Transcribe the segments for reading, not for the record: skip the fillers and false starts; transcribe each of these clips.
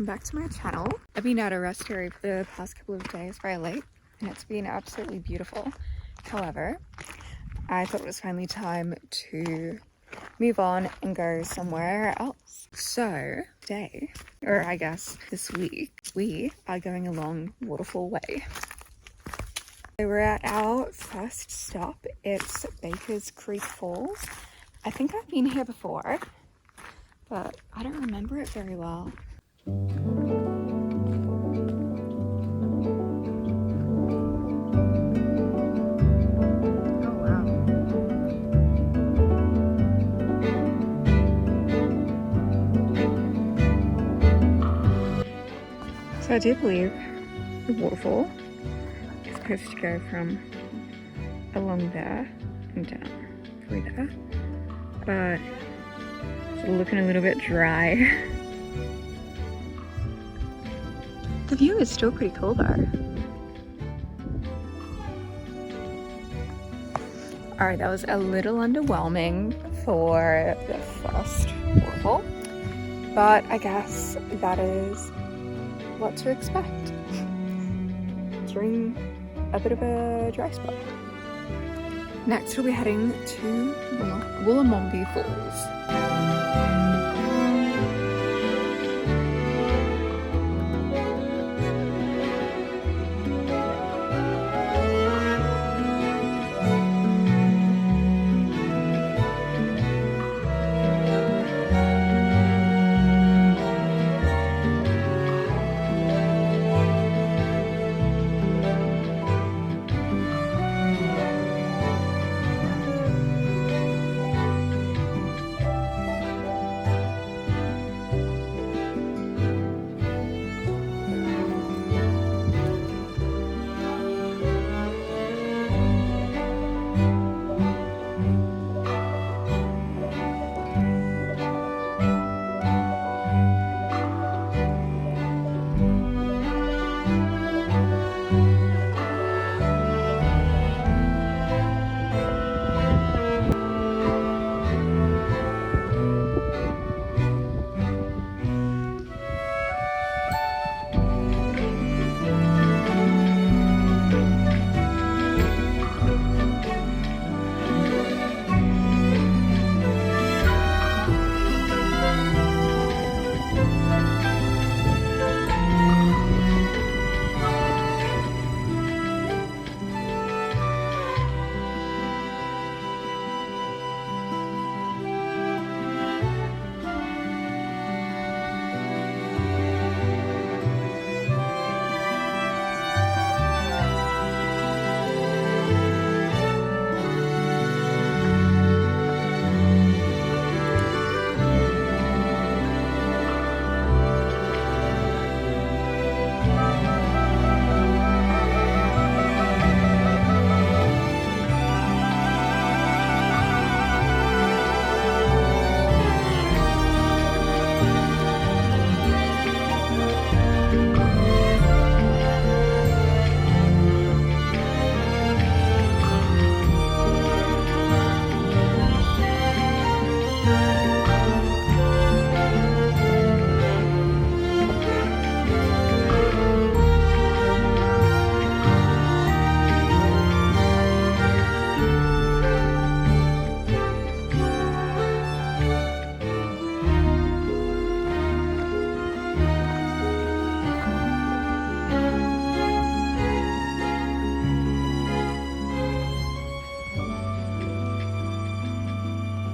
welcome back to my channel. I've been at a rest area for the past couple of days by a lake and it's been absolutely beautiful. However, I thought it was finally time to move on and go somewhere else. So today, or I guess this week, we are going along Waterfall Way. So we're at our first stop. It's Baker's Creek Falls. I think I've been here before, but I don't remember it very well. So I do believe the waterfall is supposed to go from along there and down through there, but it's looking a little bit dry. The view is still pretty cool though. Alright, that was a little underwhelming for the first waterfall, but I guess that is what to expect during a bit of a dry spell. Next we'll be heading to Wollomombi Falls.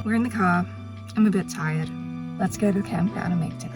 We're in the car. I'm a bit tired. Let's go to the campground and make dinner.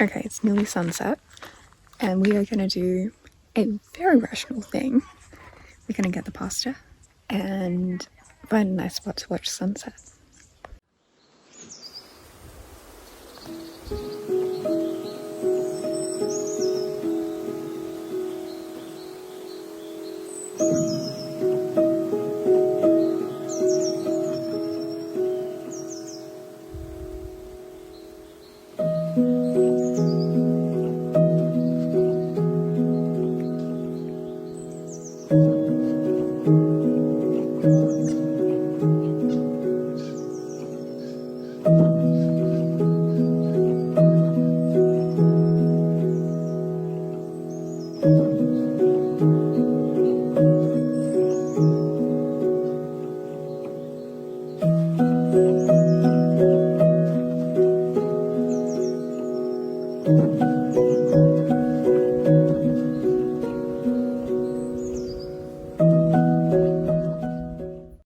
Okay, it's nearly sunset, and we are gonna do a very rational thing. We're gonna get the pasta and find a nice spot to watch sunset.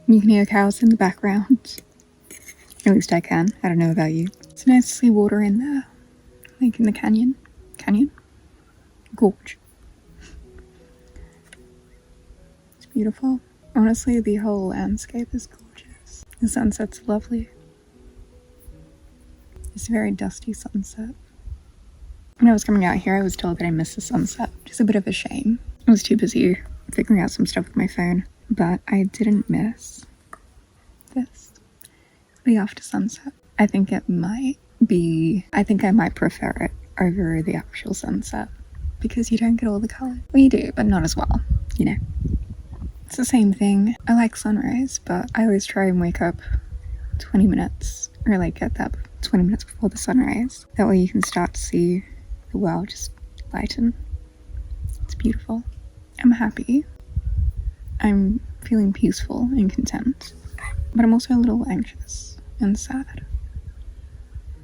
You can hear cows in the background. At least I can. I don't know about you. It's nice to see water in there. Like in the canyon. Canyon? Gorge. It's beautiful. Honestly, the whole landscape is gorgeous. The sunset's lovely. It's a very dusty sunset. When I was coming out here, I was told that I missed the sunset, which is a bit of a shame. I was too busy figuring out some stuff with my phone, but I didn't miss this. The after sunset. I think I might prefer it over the actual sunset because you don't get all the colour. Well, you do, but not as well, you know. It's the same thing. I like sunrise, but I always try and wake up 20 minutes or like get up 20 minutes before the sunrise. That way you can start to see the world just lighten. It's beautiful. I'm happy. I'm feeling peaceful and content, but I'm also a little anxious and sad.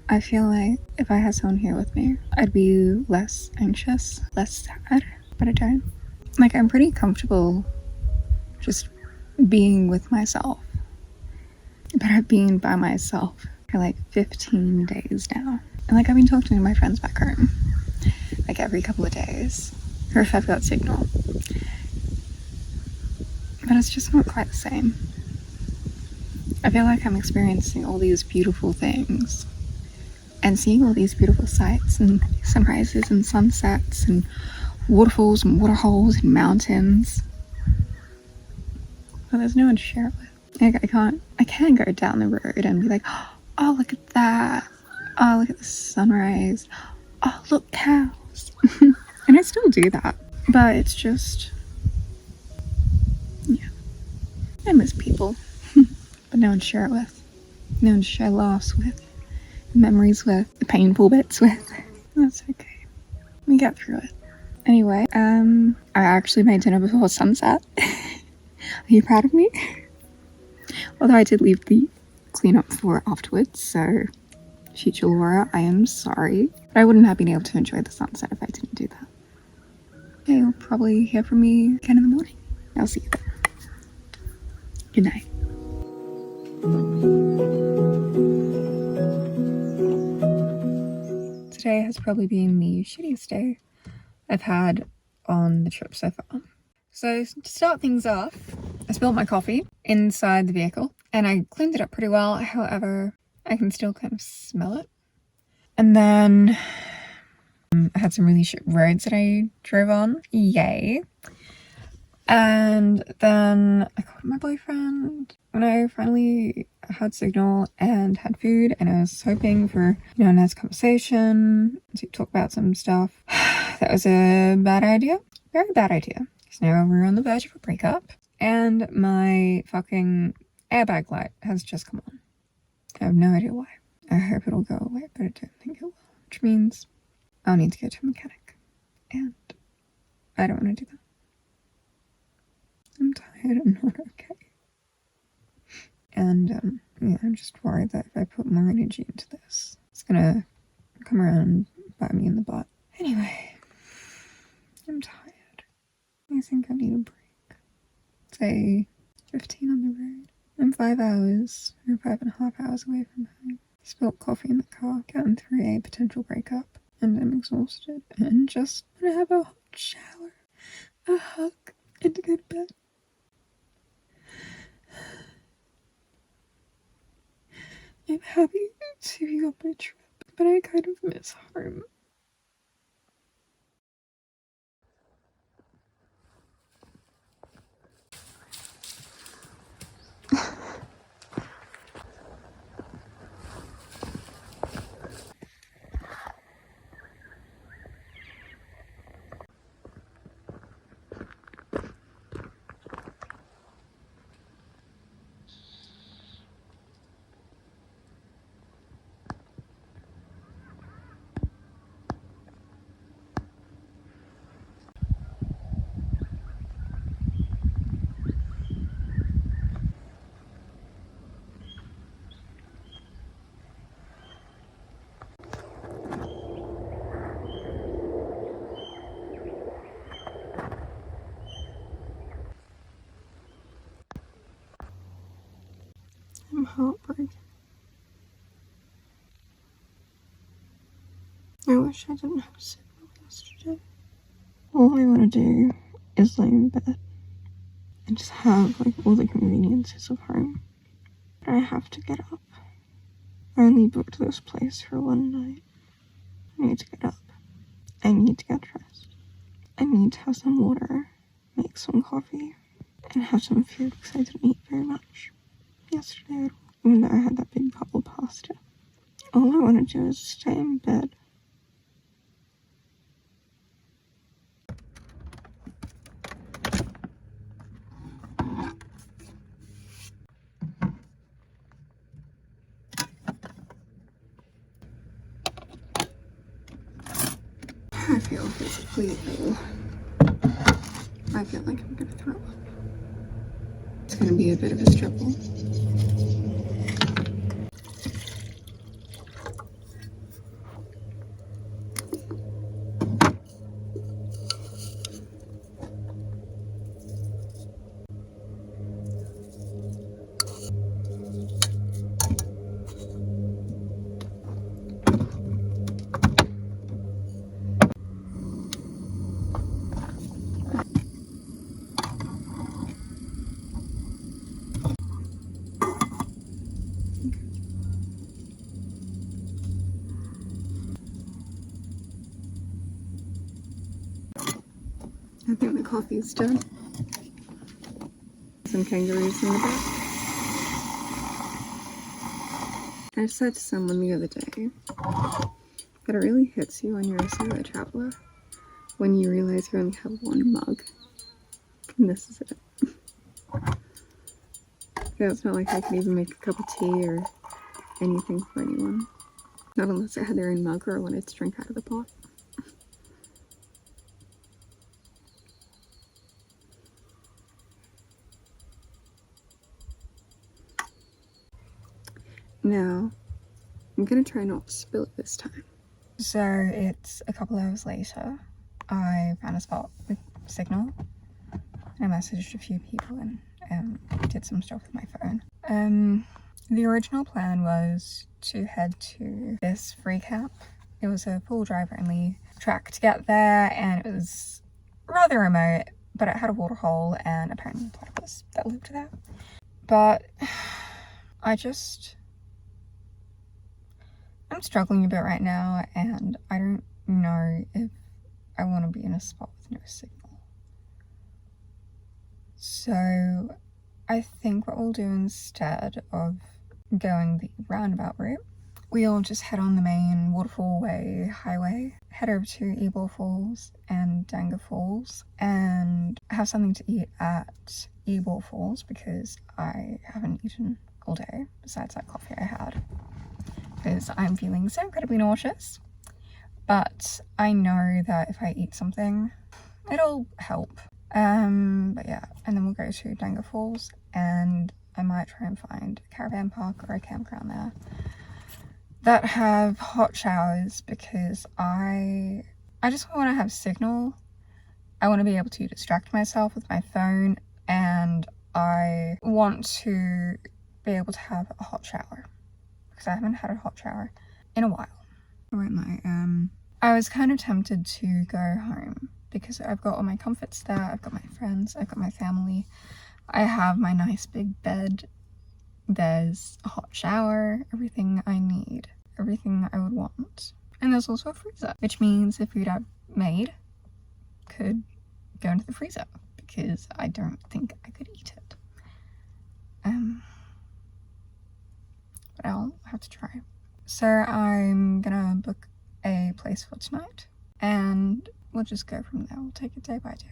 I feel like if I had someone here with me, I'd be less anxious, less sad, but I don't. Like, I'm pretty comfortable just being with myself. But I've been by myself for like 15 days now. And like, I've been talking to my friends back home, like every couple of days, or if I've got signal. But it's just not quite the same. I feel like I'm experiencing all these beautiful things and seeing all these beautiful sights and sunrises and sunsets and waterfalls and waterholes and mountains. But there's no one to share it with. Like, I can't go down the road and be like, oh, look at that. Oh, look at the sunrise. Oh, look, cows. And I still do that. But it's just, yeah. I miss people. But no one to share it with. No one to share laughs with. Memories with, the painful bits with. That's okay. We get through it. Anyway, I actually made dinner before sunset. Are you proud of me? Although I did leave the cleanup for afterwards, so future Laura, I am sorry. But I wouldn't have been able to enjoy the sunset if I didn't do that. Yeah, you'll probably hear from me again in the morning. I'll see you then. Good night. Today has probably been the shittiest day I've had on the trip so far. So to start things off, I spilled my coffee inside the vehicle and I cleaned it up pretty well. However, I can still kind of smell it. And then I had some really shit roads that I drove on. Yay. And then I called my boyfriend when I finally had signal and had food, and I was hoping for, you know, a nice conversation to talk about some stuff. That was a bad idea. Very bad idea. So now we're on the verge of a breakup, and my fucking airbag light has just come on. I have no idea why. I hope it'll go away, but I don't think it will. Which means I'll need to go to a mechanic. And I don't want to do that. I'm tired and not okay. And, yeah, I'm just worried that if I put more energy into this, it's gonna come around and bite me in the butt. Anyway, I'm tired. I think I need a break. Say 15 on the road. I'm 5 hours, or 5.5 hours away from home. Spilled coffee in the car, getting through a potential breakup. and I'm exhausted and just want to have a hot shower, a hug, and to go to bed. I'm happy to be on my trip, but I kind of miss home. I'm heartbroken. I wish I didn't have signal yesterday. All I want to do is lay in bed and just have like all the conveniences of home. But I have to get up. I only booked this place for one night. I need to get up. I need to get dressed. I need to have some water, make some coffee, and have some food because I didn't eat very much yesterday at all, even though I had that big bowl of pasta. All I want to do is stay in bed. I feel physically ill. I feel like I'm gonna throw up. It's gonna be a bit of a struggle. I think the coffee's done. Some kangaroos in the back. I said to someone the other day that it really hits you when you're a solo traveler when you realize you only have one mug. And this is it. Yeah, it's not like I could even make a cup of tea or anything for anyone. Not unless I had their own mug or wanted to drink out of the pot. Now, I'm gonna try not to spill it this time. So it's a couple hours later. I found a spot with signal. I messaged a few people and did some stuff with my phone. The original plan was to head to this free camp. It was a full driver only track to get there, and it was rather remote, but it had a waterhole and apparently platypus that lived there. But I'm struggling a bit right now, and I don't know if I want to be in a spot with no signal. So I think what we'll do instead of going the roundabout route, we'll just head on the main Waterfall Way highway, head over to Ebor Falls and Dangar Falls, and have something to eat at Ebor Falls because I haven't eaten all day besides that coffee I had, because I'm feeling so incredibly nauseous. But I know that if I eat something, it'll help. But yeah, and then we'll go to Dangar Falls, and I might try and find a caravan park or a campground there that have hot showers, because I just want to have signal. I want to be able to distract myself with my phone, and I want to be able to have a hot shower because I haven't had a hot shower in a while. I won't lie, I was kind of tempted to go home because I've got all my comforts there, I've got my friends, I've got my family, I have my nice big bed, there's a hot shower, everything I need, everything I would want. And there's also a freezer, which means the food I've made could go into the freezer because I don't think I could eat it. But I'll have to try. So I'm gonna book a place for tonight and we'll just go from there. We'll take it day by day.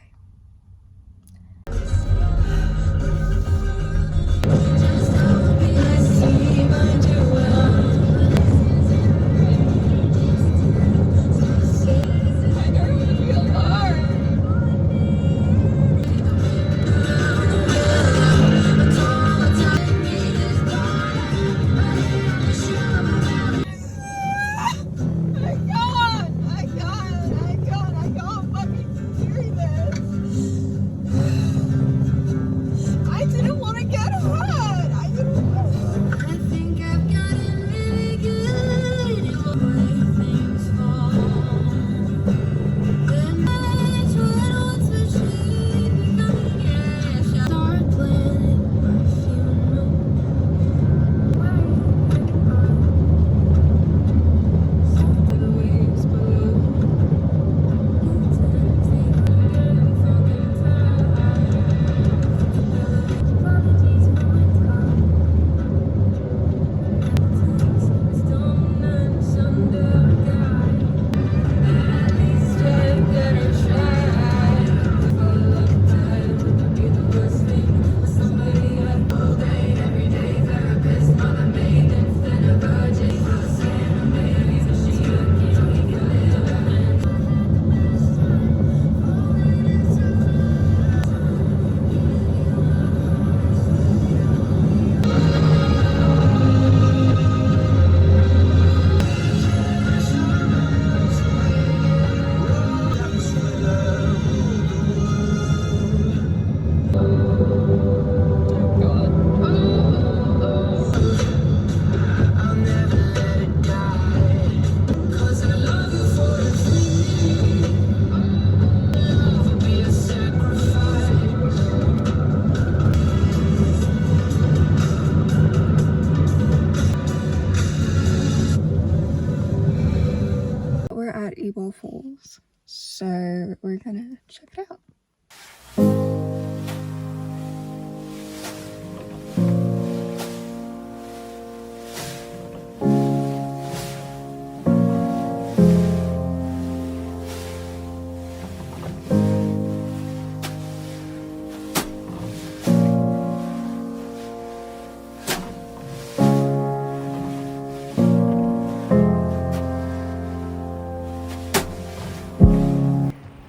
We're at Ebor Falls, so we're gonna check it out.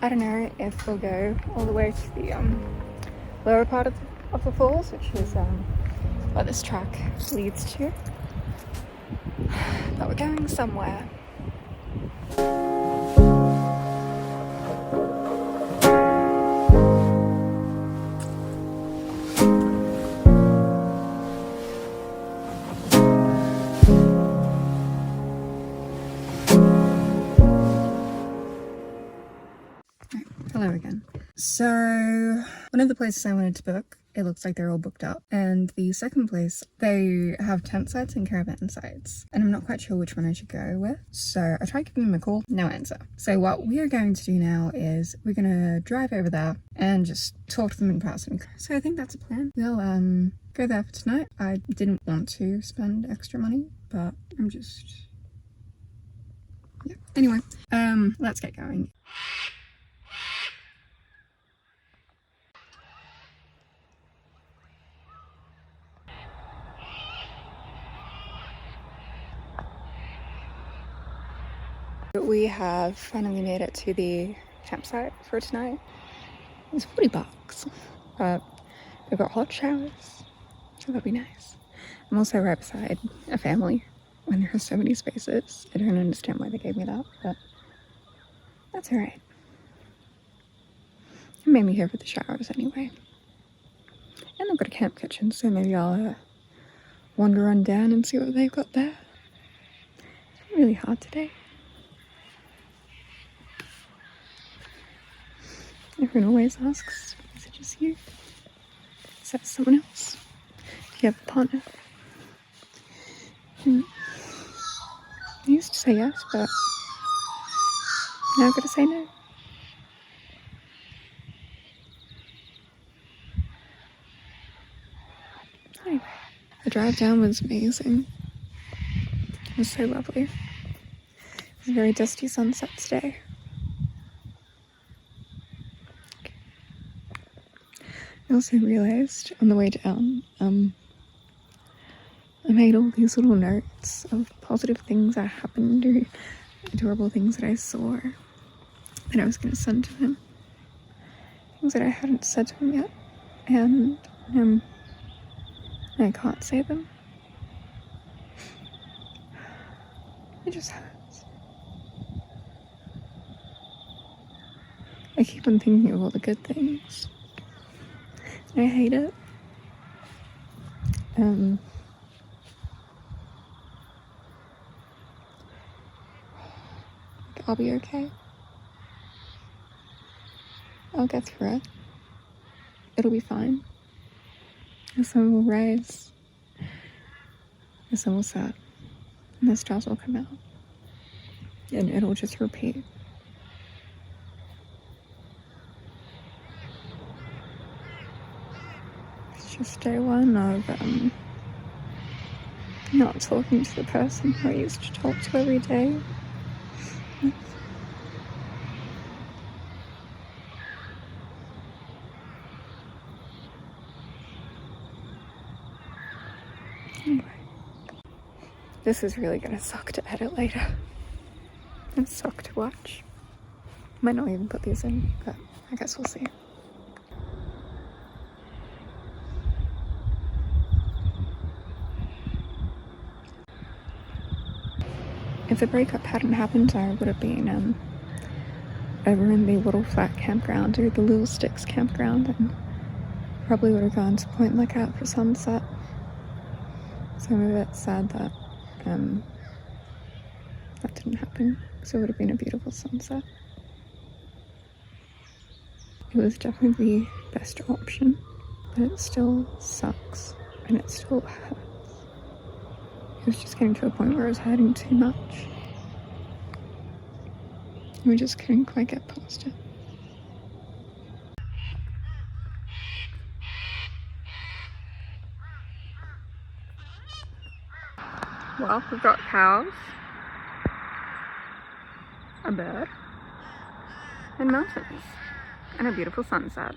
I don't know if we'll go all the way to the lower part of the falls, which is where this track leads to, but we're going somewhere. Hello again. So one of the places I wanted to book, it looks like they're all booked up, and the second place, they have tent sites and caravan sites, and I'm not quite sure which one I should go with. So I tried giving them a call, no answer. So what we are going to do now is we're gonna drive over there and just talk to them in person. So I think that's a plan. We'll go there for tonight. I didn't want to spend extra money, but I'm just, yeah. Anyway, let's get going. We have finally made it to the campsite for tonight. It's $40, but we've got hot showers, so that'll be nice. I'm also right beside a family when there are so many spaces. I don't understand why they gave me that, but that's alright. They made me here for the showers anyway. And they've got a camp kitchen, so maybe I'll wander on down and see what they've got there. It's really hard today. Everyone always asks, is it just you? Is that someone else? Do you have a partner? I used to say yes, but now I've got to say no. Anyway, the drive down was amazing. It was so lovely. It was a very dusty sunset today. I also realised on the way down, I made all these little notes of positive things that happened or adorable things that I saw that I was going to send to him. Things that I hadn't said to him yet, and I can't say them. It just hurts. I keep on thinking of all the good things. And I hate it. I'll be okay. I'll get through it. It'll be fine. The sun will rise. The sun will set. And the stars will come out. And it'll just repeat. It's just day one of not talking to the person who I used to talk to every day. Anyway, this is really gonna suck to edit later. And suck to watch. Might not even put these in, but I guess we'll see. If the breakup hadn't happened, I would have been over in the Waterfall campground or the Little Sticks campground, and probably would have gone to Point Lookout for sunset. So I'm a bit sad that that didn't happen, because it would have been a beautiful sunset. It was definitely the best option, but it still sucks, and it still hurts. It was just getting to a point where I was hurting too much. We just couldn't quite get past it. Well, we've got cows, a bird, and mountains, and a beautiful sunset.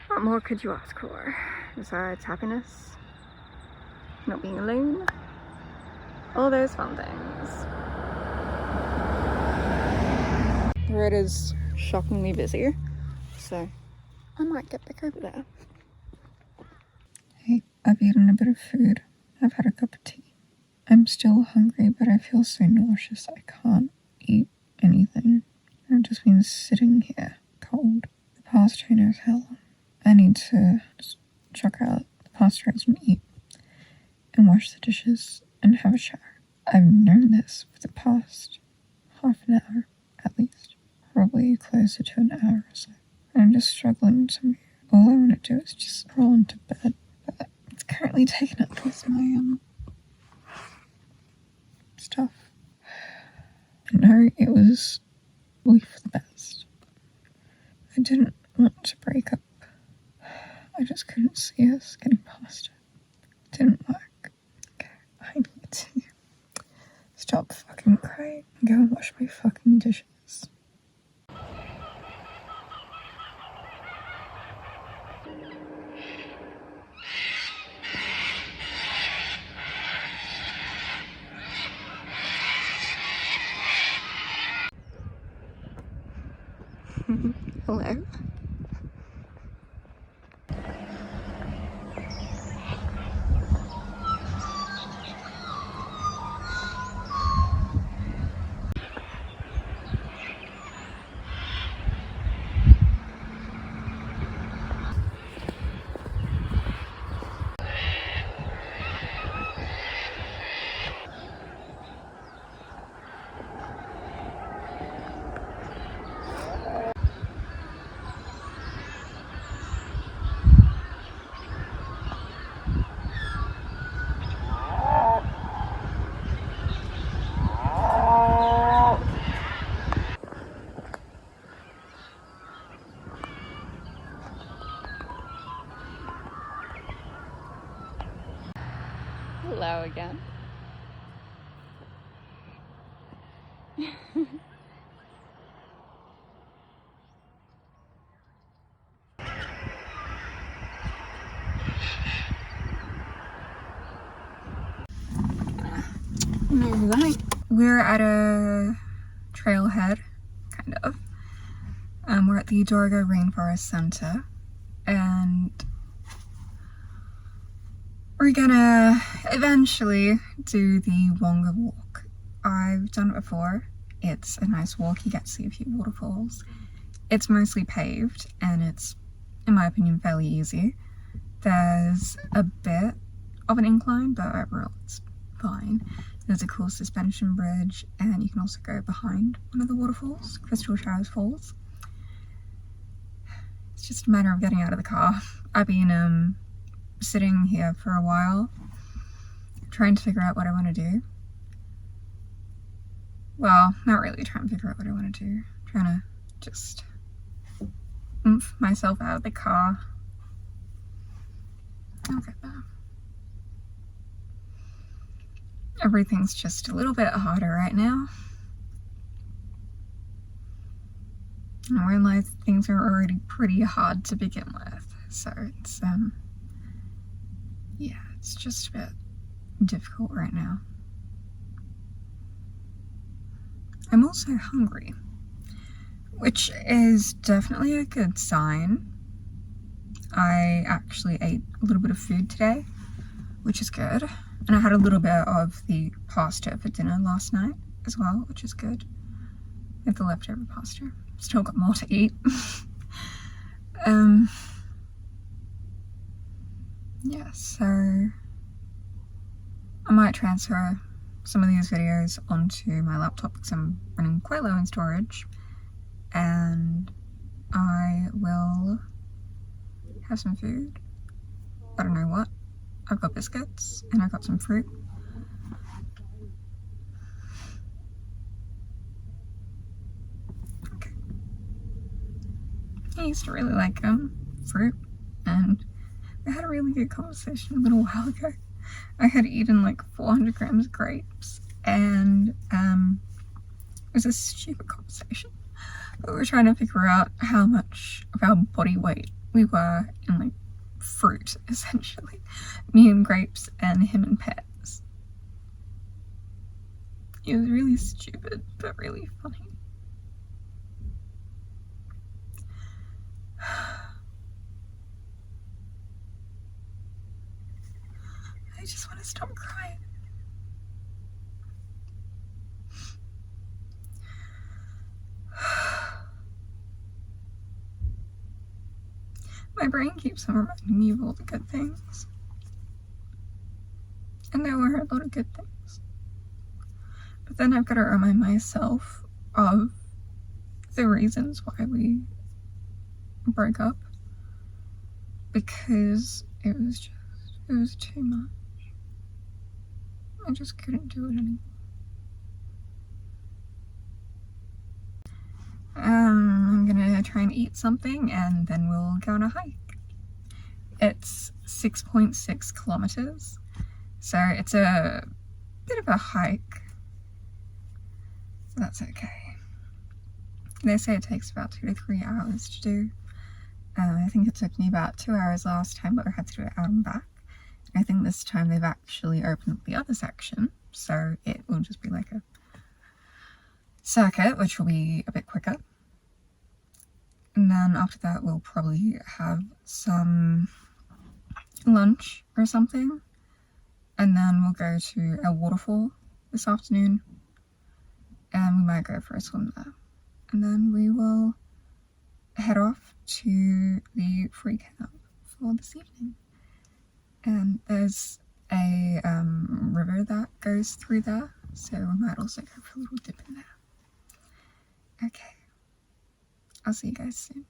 What more could you ask for? Besides happiness, not being alone, all those fun things. The road is shockingly busy, so I might get back over there. Hey, I've eaten a bit of food. I've had a cup of tea. I'm still hungry, but I feel so nauseous I can't eat anything. I've just been sitting here, cold. The past who knows how long. I need to just chuck out the pasta and eat, and wash the dishes, and have a shower. I've known this for the past half an hour, at least. Probably closer to an hour or so. I'm just struggling to move. All I want to do is just crawl into bed, but it's currently taken up with my stuff. No, it was really for the best. I didn't want to break up. I just couldn't see us getting past it. It didn't work. Okay, I need to stop fucking crying and go and wash my fucking dishes. Hello. go again. Alright, we're at a trailhead, kind of. We're at the Dangar Rainforest Centre, and we're gonna eventually do the Wonga walk. I've done it before. It's a nice walk. You get to see a few waterfalls. It's mostly paved, and it's, in my opinion, fairly easy. There's a bit of an incline, but overall it's fine. There's a cool suspension bridge, and you can also go behind one of the waterfalls, Crystal Showers Falls. It's just a matter of getting out of the car. I've been sitting here for a while, trying to figure out what I want to do. Well, not really trying to figure out what I want to do. Trying to just oomph myself out of the car. I'll get there. Everything's just a little bit harder right now. I realize things are already pretty hard to begin with, so it's yeah, it's just a bit difficult right now. I'm also hungry, which is definitely a good sign. I actually ate a little bit of food today, which is good. And I had a little bit of the pasta for dinner last night as well, which is good. With the leftover pasta. Still got more to eat. Yeah, so I might transfer some of these videos onto my laptop because I'm running quite low in storage. And I will have some food. I don't know what. I've got biscuits and I've got some fruit. Okay. I used to really like fruit, and we had a really good conversation a little while ago. I had eaten like 400 grams of grapes, and it was a stupid conversation. But we were trying to figure out how much of our body weight we were in like fruit, essentially. Me and grapes and him and pears. It was really stupid, but really funny. I just want to stop crying. My brain keeps on reminding me of all the good things. And there were a lot of good things. But then I've got to remind myself of the reasons why we broke up. Because it was too much. I just couldn't do it anymore. I'm gonna try and eat something and then we'll go on a hike. It's 6.6 kilometers, so it's a bit of a hike. That's okay. They say it takes about 2 to 3 hours to do. I think it took me about 2 hours last time, but I had to do it out and back. I think this time they've actually opened up the other section, so it will just be like a circuit, which will be a bit quicker. And then after that we'll probably have some lunch or something, and then we'll go to a waterfall this afternoon, and we might go for a swim there, and then we will head off to the free camp for this evening. And there's a river that goes through there, so we might also go for a little dip in there. Okay, I'll see you guys soon.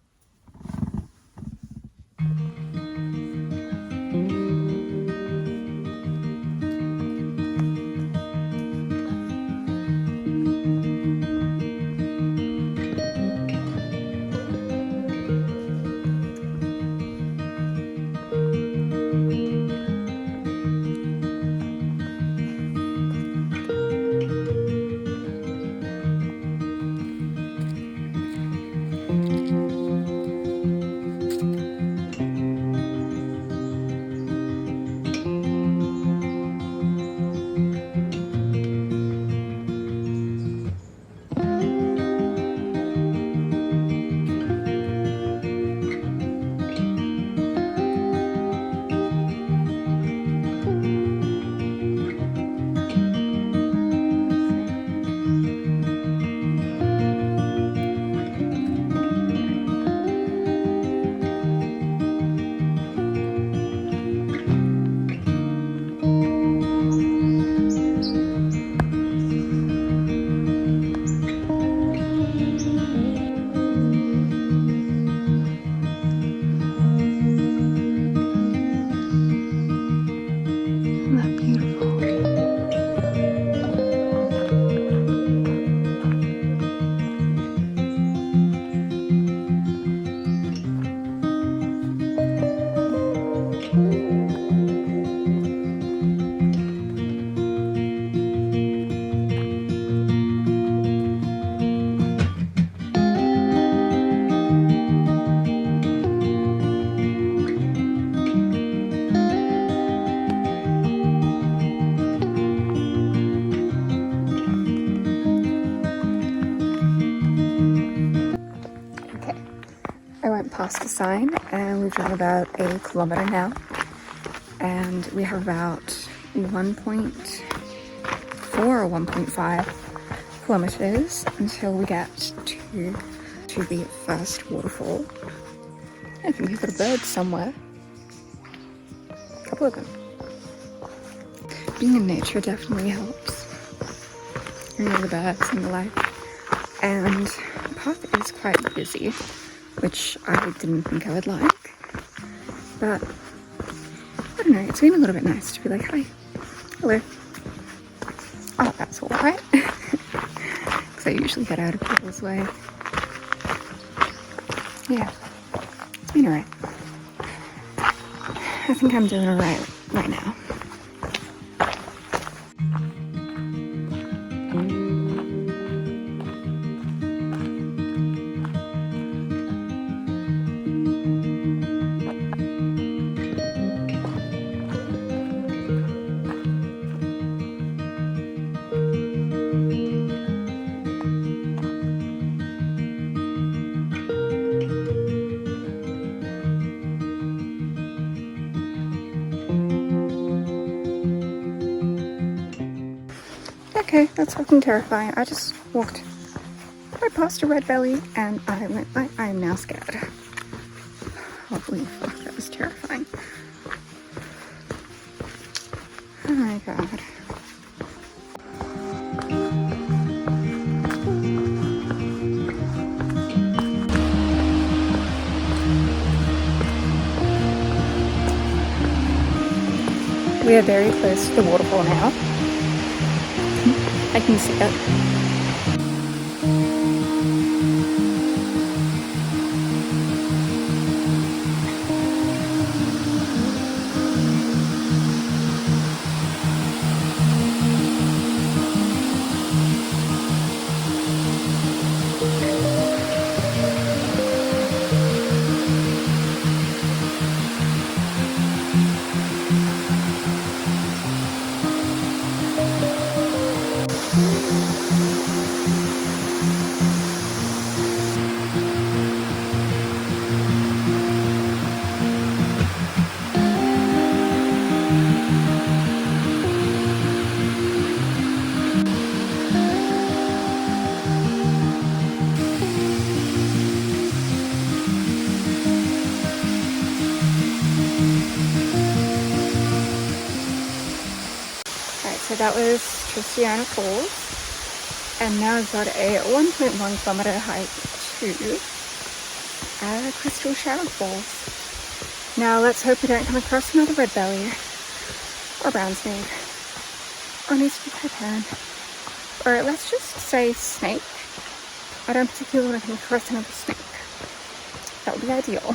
I went past a sign and we've done about a kilometre now, and we have about 1.4 or 1.5 kilometres until we get to the first waterfall. I think we've got a bird somewhere. A couple of them. Being in nature definitely helps. Hearing the birds and the like. And the path is quite busy, which I didn't think I would like. But I don't know, it's been a little bit nice to be like, hi, hello. Oh, that's alright. Because I usually get out of people's way. Yeah, it's been alright. I think I'm doing alright right now. Okay, that's fucking terrifying. I just walked right past a red belly and I went, I am now scared. Holy fuck, that was terrifying. Oh my god. We are very close to the waterfall now. I can see it. So that was Dangar Falls, and now I've got a 1.1 kilometre hike to Crystal Shower Falls. Now let's hope we don't come across another red belly, or brown snake, or needs to be python, or let's just say snake. I don't particularly want to come across another snake. That would be ideal.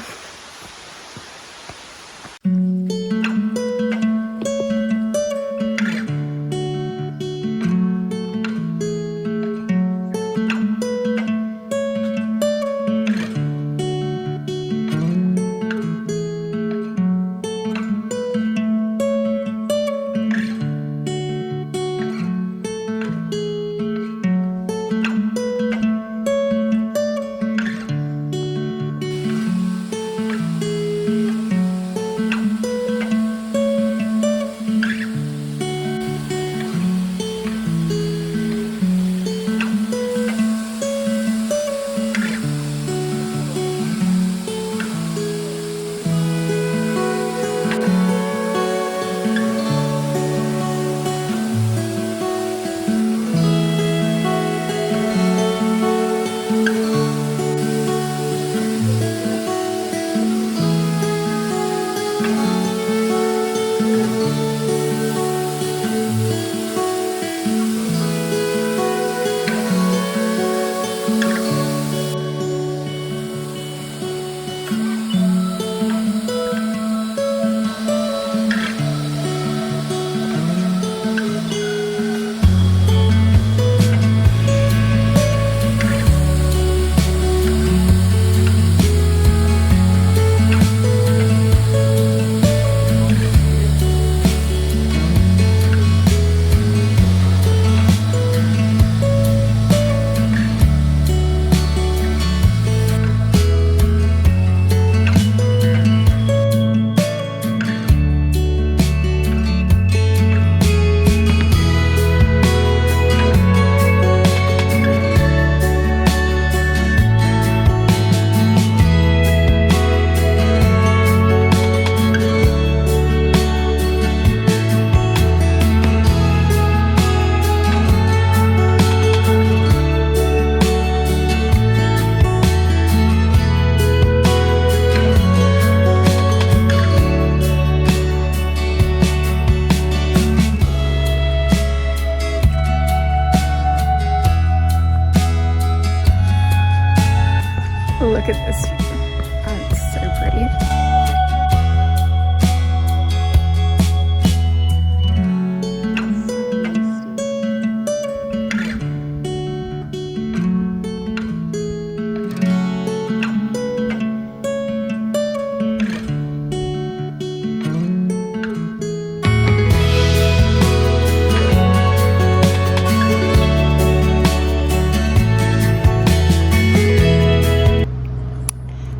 Oh, it's so pretty.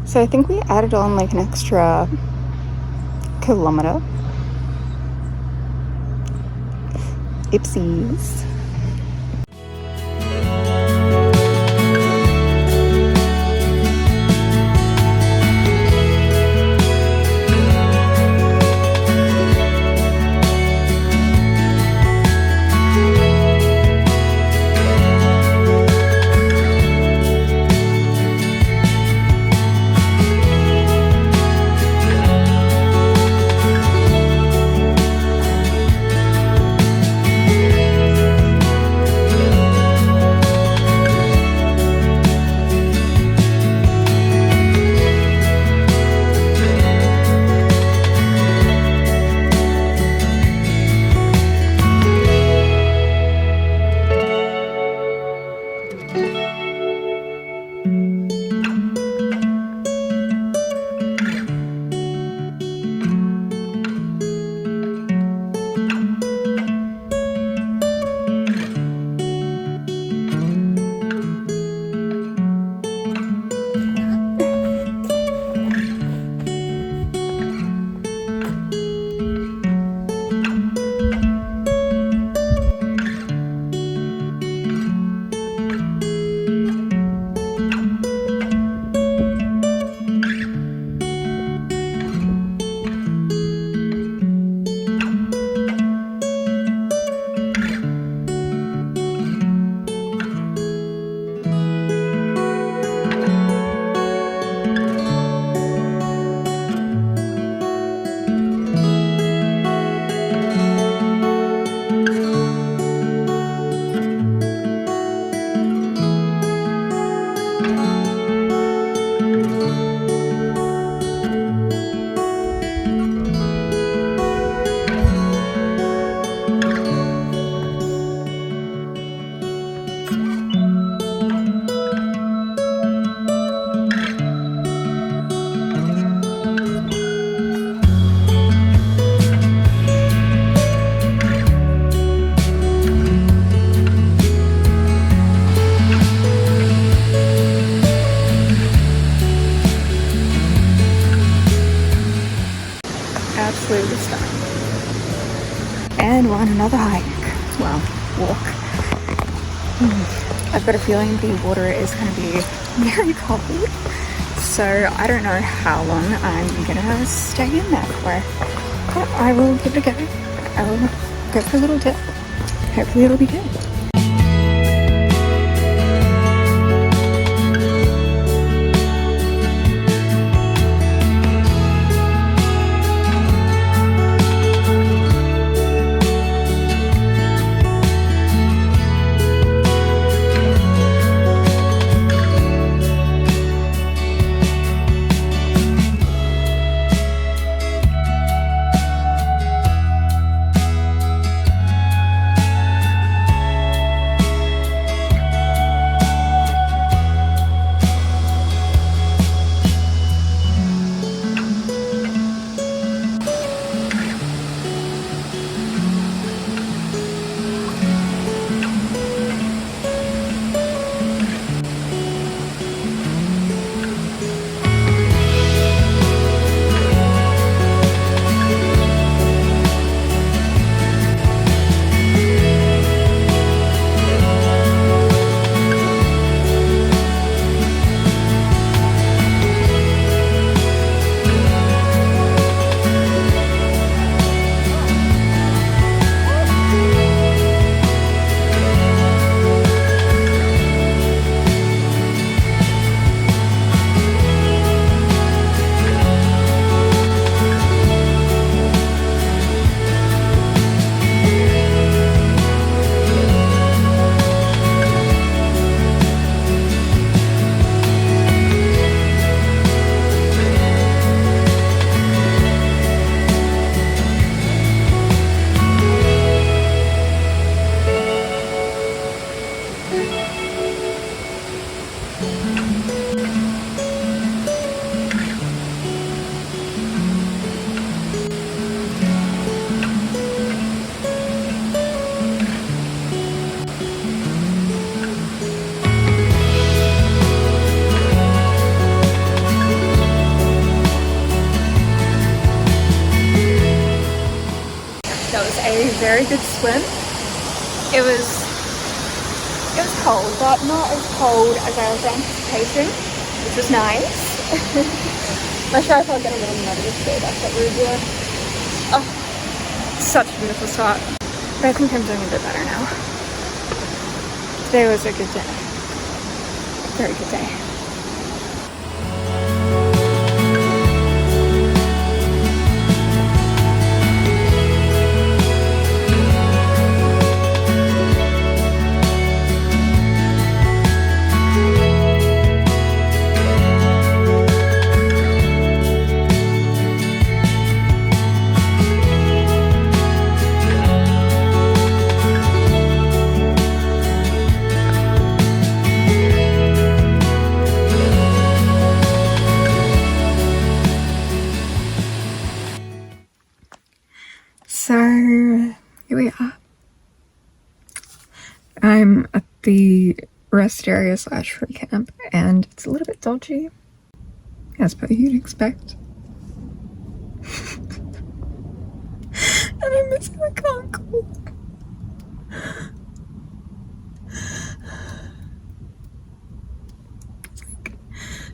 So I think we added on like an extra kilometer. Ipsies. Absolutely stunning. And we're on another hike. Well, walk. I've got a feeling the water is going to be very cold, so I don't know how long I'm gonna stay in there for, but I will give it a go. I will go for a little dip. Hopefully it'll be good. did swim. It was cold, but not as cold as I was anticipating, which was nice. Not sure if I'll get a little muddy today, that's what we're doing. Oh, such a beautiful spot. But I think I'm doing a bit better now. Today was a good day. Very good day. So, here we are. I'm at the rest area / free camp, and it's a little bit dodgy, as per you'd expect. And I'm missing my uncle.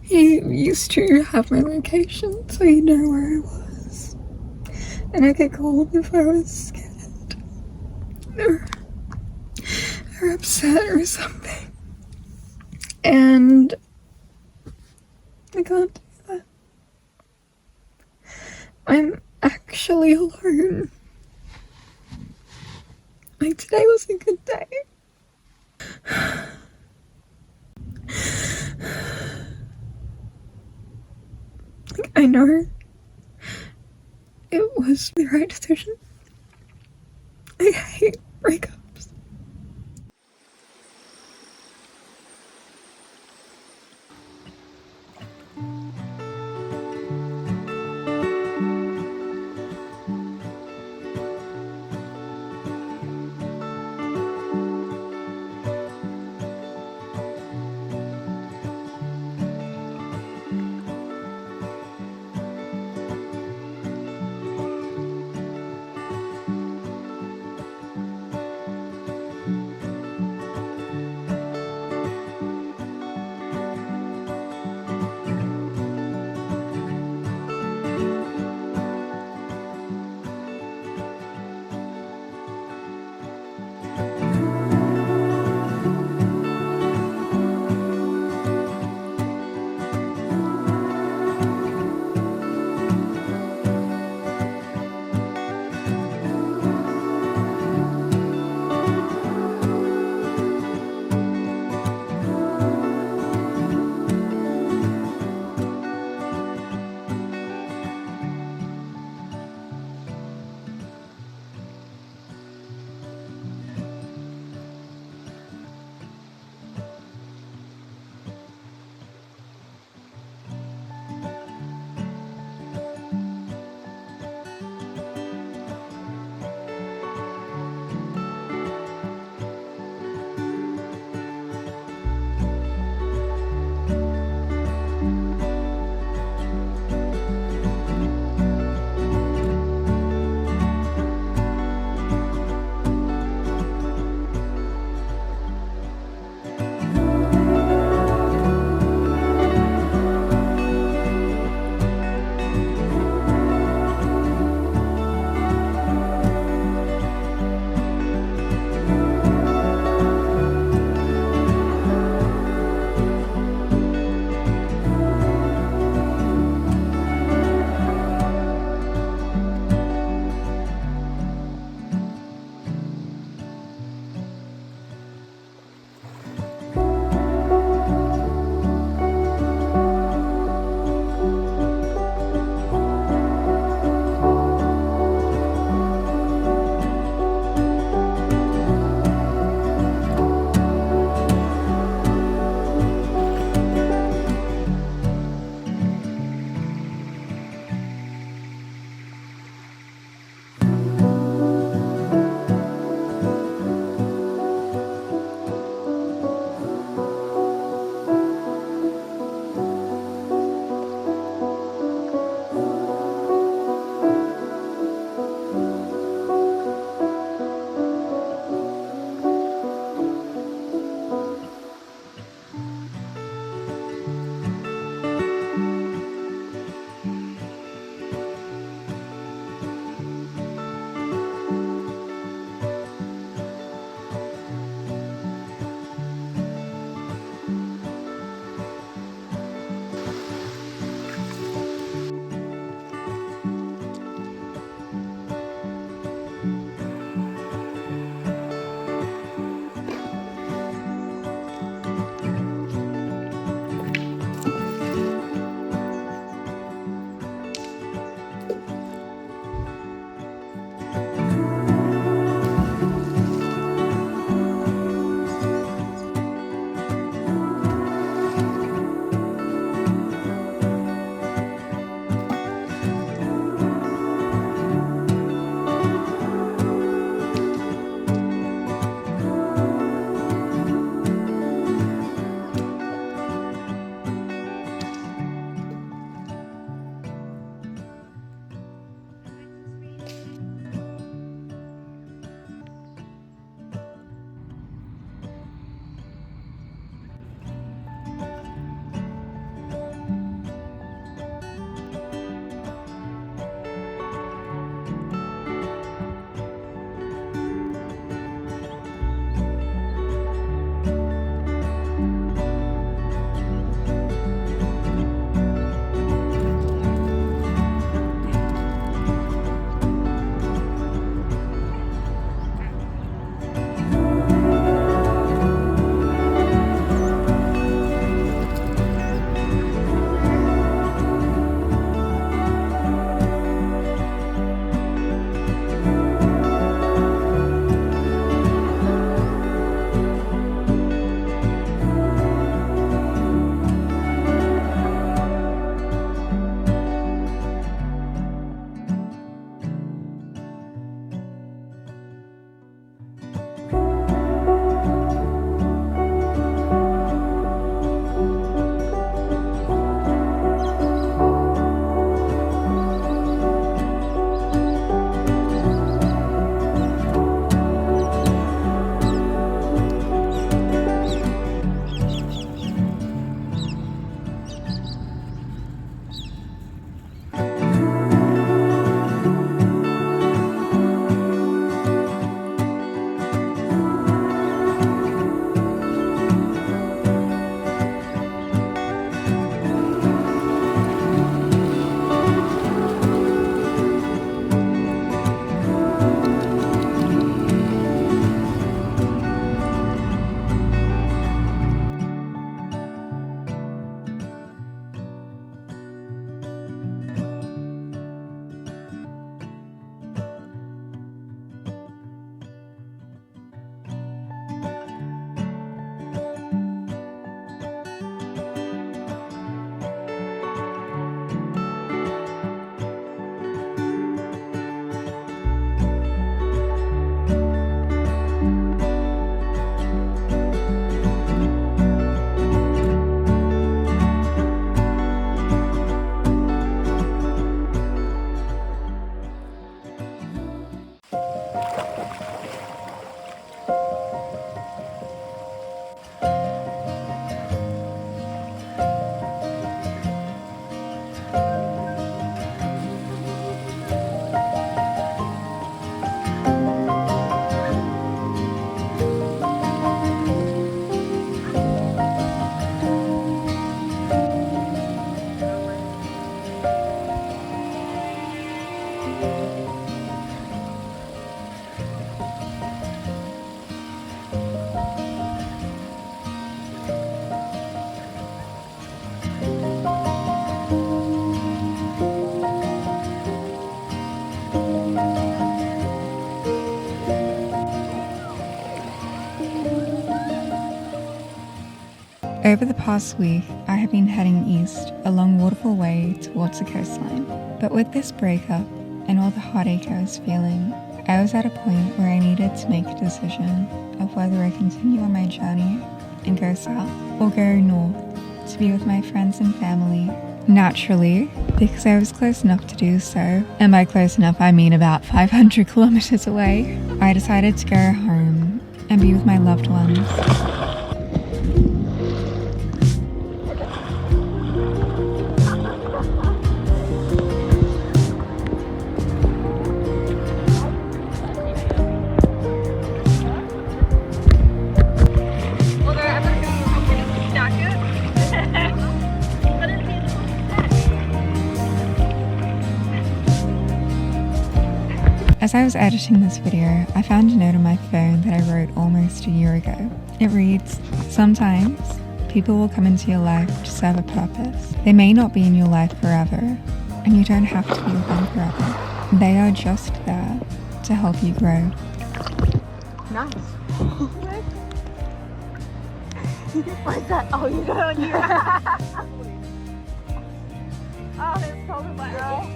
He used to have my location, so he'd know where I was. And I could call him if I was scared or upset or something. And I can't do that. I'm actually alone. Like, today was a good day. Like, I know it was the right decision. I hate breakups. Over the past week, I have been heading east along Waterfall Way towards the coastline. But with this breakup and all the heartache I was feeling, I was at a point where I needed to make a decision of whether I continue on my journey and go south or go north to be with my friends and family. Naturally, because I was close enough to do so, and by close enough I mean about 500 kilometers away, I decided to go home and be with my loved ones. As I was editing this video, I found a note on my phone that I wrote almost a year ago. It reads, "Sometimes people will come into your life to serve a purpose. They may not be in your life forever, and you don't have to be with them forever. They are just there to help you grow." Nice. What's that? Oh, you got on your Oh, that's probably my girl.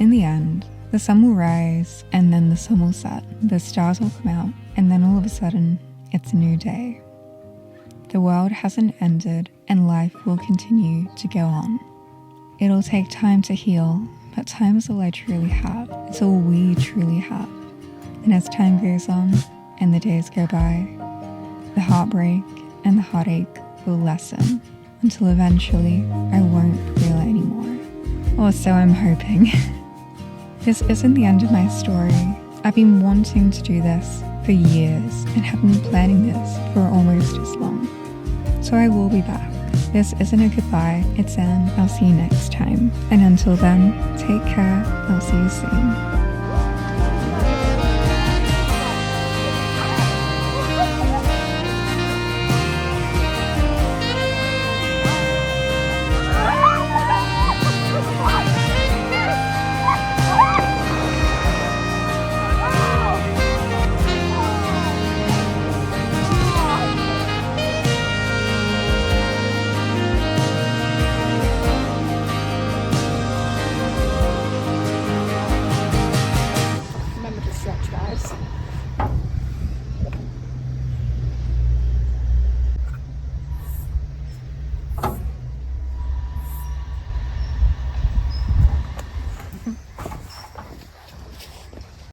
In the end, the sun will rise and then the sun will set. The stars will come out and then all of a sudden, it's a new day. The world hasn't ended and life will continue to go on. It'll take time to heal, but time is all I truly have. It's all we truly have. And as time goes on and the days go by, the heartbreak and the heartache will lessen until eventually I won't feel it anymore. Or so I'm hoping. This isn't the end of my story. I've been wanting to do this for years and have been planning this for almost as long. So I will be back. This isn't a goodbye, it's an I'll see you next time. And until then, take care, I'll see you soon.